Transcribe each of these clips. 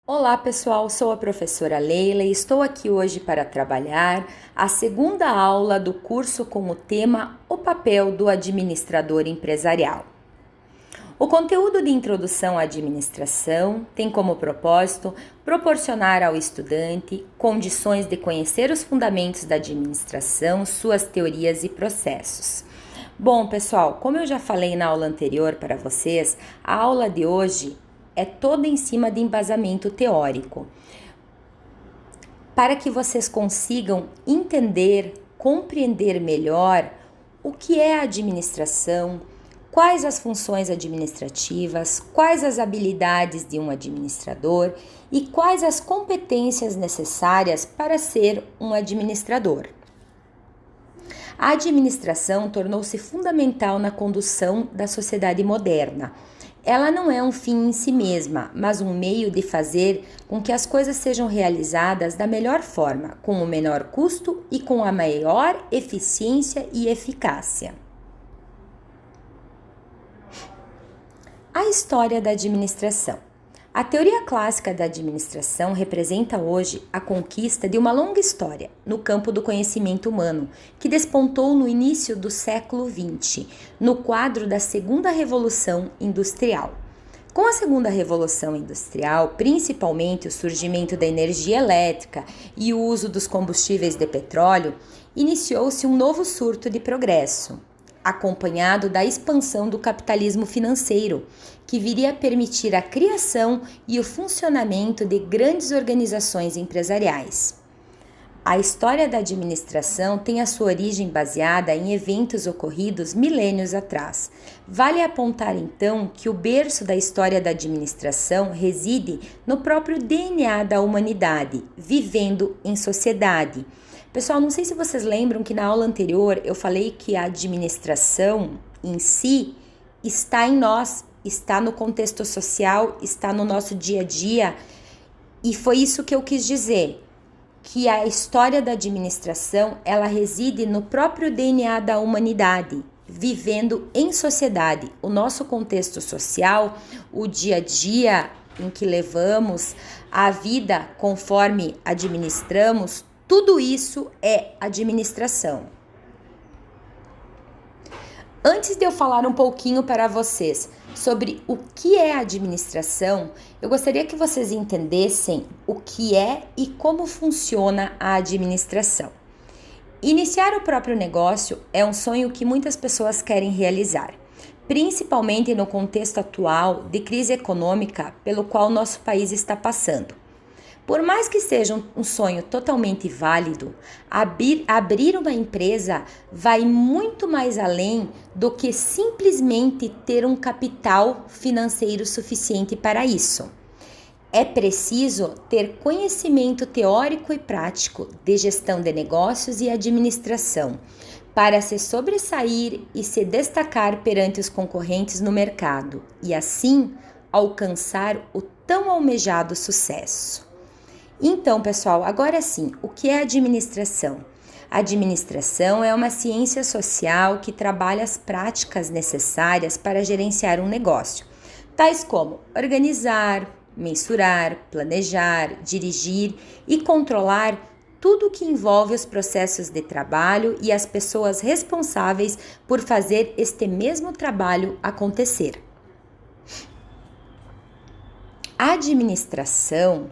Olá pessoal, sou a professora Leila e estou aqui hoje para trabalhar a segunda aula do curso com o tema O papel do administrador empresarial. O conteúdo de introdução à administração tem como propósito proporcionar ao estudante condições de conhecer os fundamentos da administração, suas teorias e processos. Bom, pessoal, como eu já falei na aula anterior para vocês, a aula de hoje é toda em cima de embasamento teórico, para que vocês consigam entender, compreender melhor o que é a administração, quais as funções administrativas, quais as habilidades de um administrador e quais as competências necessárias para ser um administrador. A administração tornou-se fundamental na condução da sociedade moderna. Ela não é um fim em si mesma, mas um meio de fazer com que as coisas sejam realizadas da melhor forma, com o menor custo e com a maior eficiência e eficácia. A história da administração. A teoria clássica da administração representa hoje a conquista de uma longa história no campo do conhecimento humano, que despontou no início do século XX, no quadro da Segunda Revolução Industrial. Com a Segunda Revolução Industrial, principalmente o surgimento da energia elétrica e o uso dos combustíveis de petróleo, iniciou-se um novo surto de progresso, acompanhado da expansão do capitalismo financeiro, que viria a permitir a criação e o funcionamento de grandes organizações empresariais. A história da administração tem a sua origem baseada em eventos ocorridos milênios atrás. Vale apontar então que o berço da história da administração reside no próprio DNA da humanidade, vivendo em sociedade. Pessoal, não sei se vocês lembram que na aula anterior eu falei que a administração em si está em nós, está no contexto social, está no nosso dia a dia, e foi isso que eu quis dizer, que a história da administração, ela reside no próprio DNA da humanidade, vivendo em sociedade, o nosso contexto social, o dia a dia em que levamos, a vida conforme administramos, tudo isso é administração. Antes de eu falar um pouquinho para vocês sobre o que é administração, eu gostaria que vocês entendessem o que é e como funciona a administração. Iniciar o próprio negócio é um sonho que muitas pessoas querem realizar, principalmente no contexto atual de crise econômica pelo qual nosso país está passando. Por mais que seja um sonho totalmente válido, abrir uma empresa vai muito mais além do que simplesmente ter um capital financeiro suficiente para isso. É preciso ter conhecimento teórico e prático de gestão de negócios e administração para se sobressair e se destacar perante os concorrentes no mercado e, assim, alcançar o tão almejado sucesso. Então, pessoal, agora sim, o que é administração? A administração é uma ciência social que trabalha as práticas necessárias para gerenciar um negócio, tais como organizar, mensurar, planejar, dirigir e controlar tudo o que envolve os processos de trabalho e as pessoas responsáveis por fazer este mesmo trabalho acontecer. A administração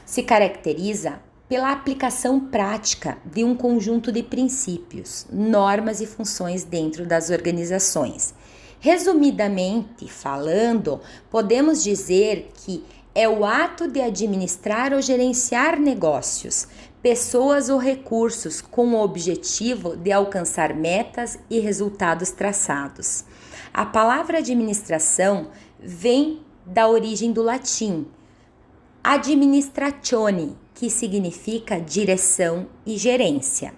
se caracteriza pela aplicação prática de um conjunto de princípios, normas e funções dentro das organizações. Resumidamente falando, podemos dizer que é o ato de administrar ou gerenciar negócios, pessoas ou recursos com o objetivo de alcançar metas e resultados traçados. A palavra administração vem da origem do latim administratione, que significa direção e gerência.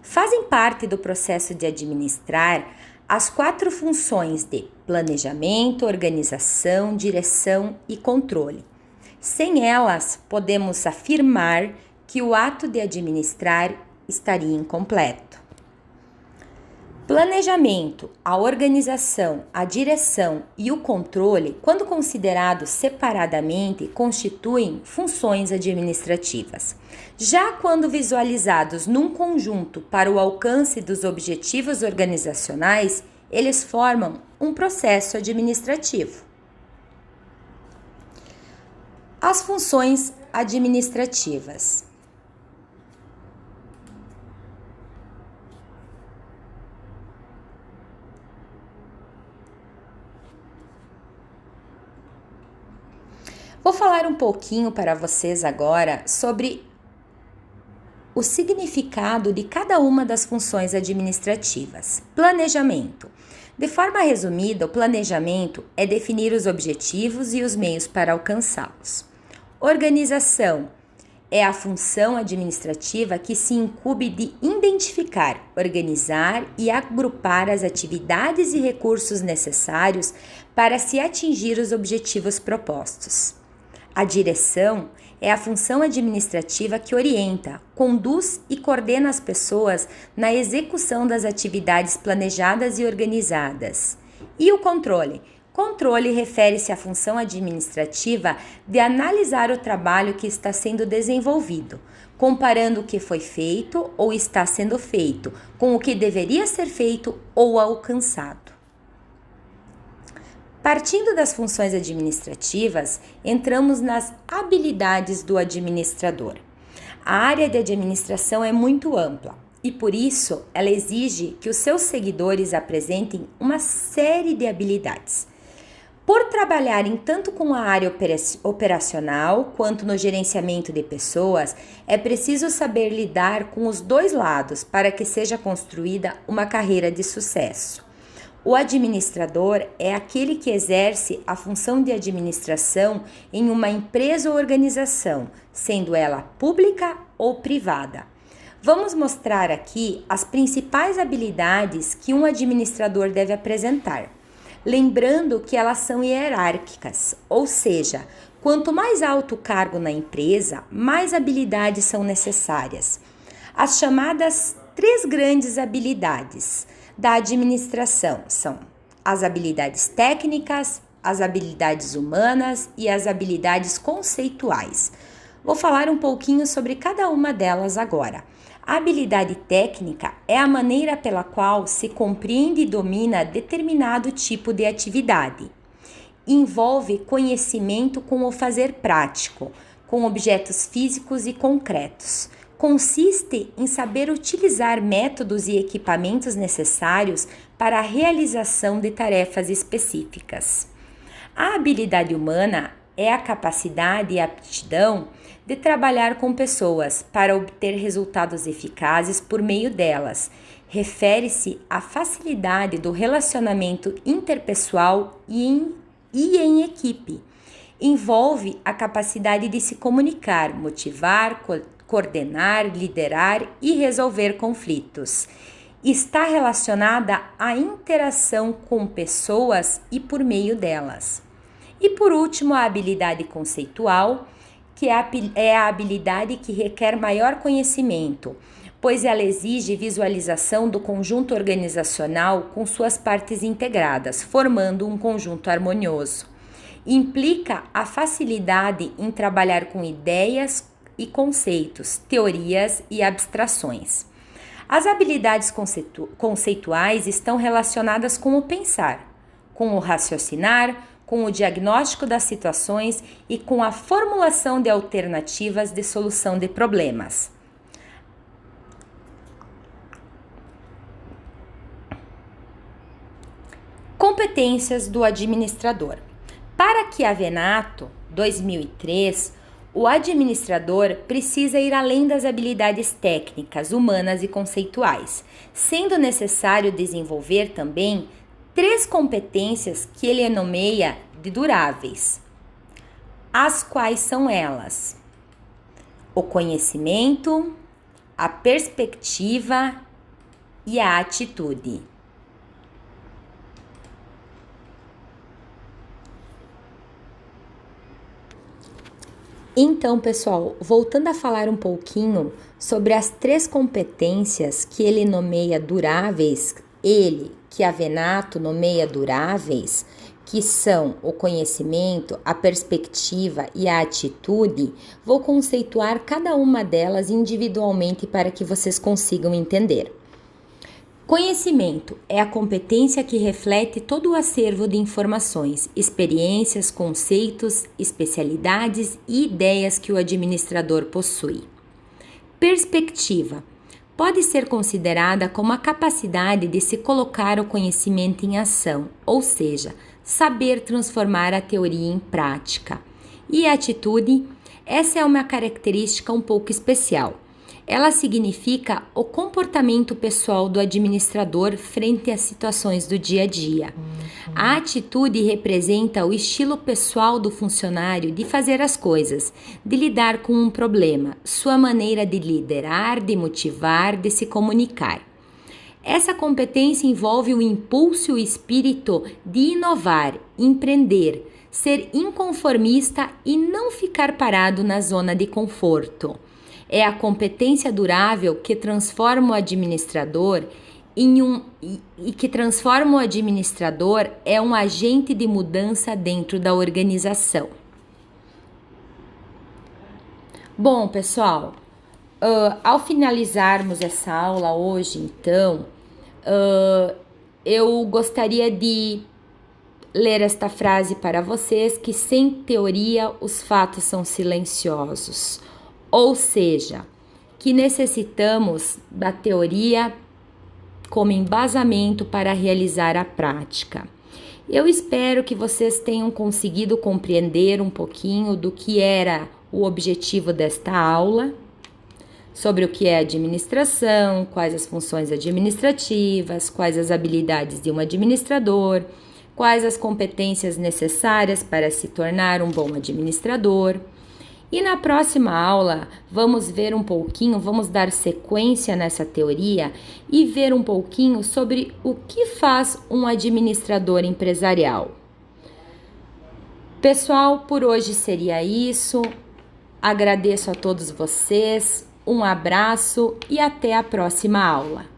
Fazem parte do processo de administrar as 4 funções de planejamento, organização, direção e controle. Sem elas, podemos afirmar que o ato de administrar estaria incompleto. Planejamento, a organização, a direção e o controle, quando considerados separadamente, constituem funções administrativas. Já quando visualizados num conjunto para o alcance dos objetivos organizacionais, eles formam um processo administrativo. As funções administrativas. Vou falar um pouquinho para vocês agora sobre o significado de cada uma das funções administrativas. Planejamento. De forma resumida, o planejamento é definir os objetivos e os meios para alcançá-los. Organização é a função administrativa que se incumbe de identificar, organizar e agrupar as atividades e recursos necessários para se atingir os objetivos propostos. A direção é a função administrativa que orienta, conduz e coordena as pessoas na execução das atividades planejadas e organizadas. E o controle? Controle refere-se à função administrativa de analisar o trabalho que está sendo desenvolvido, comparando o que foi feito ou está sendo feito com o que deveria ser feito ou alcançado. Partindo das funções administrativas, entramos nas habilidades do administrador. A área de administração é muito ampla e, por isso, ela exige que os seus seguidores apresentem uma série de habilidades. Por trabalharem tanto com a área operacional quanto no gerenciamento de pessoas, é preciso saber lidar com os dois lados para que seja construída uma carreira de sucesso. O administrador é aquele que exerce a função de administração em uma empresa ou organização, sendo ela pública ou privada. Vamos mostrar aqui as principais habilidades que um administrador deve apresentar, lembrando que elas são hierárquicas, ou seja, quanto mais alto o cargo na empresa, mais habilidades são necessárias. As chamadas 3 grandes habilidades da administração são as habilidades técnicas, as habilidades humanas e as habilidades conceituais. Vou falar um pouquinho sobre cada uma delas agora. A habilidade técnica é a maneira pela qual se compreende e domina determinado tipo de atividade. Envolve conhecimento com o fazer prático, com objetos físicos e concretos. Consiste em saber utilizar métodos e equipamentos necessários para a realização de tarefas específicas. A habilidade humana é a capacidade e aptidão de trabalhar com pessoas para obter resultados eficazes por meio delas. Refere-se à facilidade do relacionamento interpessoal e em equipe. Envolve a capacidade de se comunicar, motivar, coordenar, liderar e resolver conflitos. Está relacionada à interação com pessoas e por meio delas. E por último, a habilidade conceitual, que é a habilidade que requer maior conhecimento, pois ela exige visualização do conjunto organizacional com suas partes integradas, formando um conjunto harmonioso. Implica a facilidade em trabalhar com ideias e conceitos, teorias e abstrações. As habilidades conceituais estão relacionadas com o pensar, com o raciocinar, com o diagnóstico das situações e com a formulação de alternativas de solução de problemas. Competências do administrador. Para Chiavenato, 2003, o administrador precisa ir além das habilidades técnicas, humanas e conceituais, sendo necessário desenvolver também 3 competências que ele nomeia de duráveis. As quais são elas? O conhecimento, a perspectiva e a atitude. Então, pessoal, voltando a falar um pouquinho sobre as 3 competências que ele nomeia duráveis ele, que Avenato nomeia duráveis, que são o conhecimento, a perspectiva e a atitude, vou conceituar cada uma delas individualmente para que vocês consigam entender. Conhecimento é a competência que reflete todo o acervo de informações, experiências, conceitos, especialidades e ideias que o administrador possui. Perspectiva pode ser considerada como a capacidade de se colocar o conhecimento em ação, ou seja, saber transformar a teoria em prática. E atitude, essa é uma característica um pouco especial. Ela significa o comportamento pessoal do administrador frente às situações do dia a dia. A atitude representa o estilo pessoal do funcionário de fazer as coisas, de lidar com um problema, sua maneira de liderar, de motivar, de se comunicar. Essa competência envolve o impulso e o espírito de inovar, empreender, ser inconformista e não ficar parado na zona de conforto. É a competência durável que transforma o administrador é um agente de mudança dentro da organização. Bom, pessoal, ao finalizarmos essa aula hoje, então, eu gostaria de ler esta frase para vocês, que sem teoria os fatos são silenciosos. Ou seja, que necessitamos da teoria como embasamento para realizar a prática. Eu espero que vocês tenham conseguido compreender um pouquinho do que era o objetivo desta aula, sobre o que é administração, quais as funções administrativas, quais as habilidades de um administrador, quais as competências necessárias para se tornar um bom administrador. E na próxima aula vamos dar sequência nessa teoria e ver um pouquinho sobre o que faz um administrador empresarial. Pessoal, por hoje seria isso. Agradeço a todos vocês, um abraço e até a próxima aula.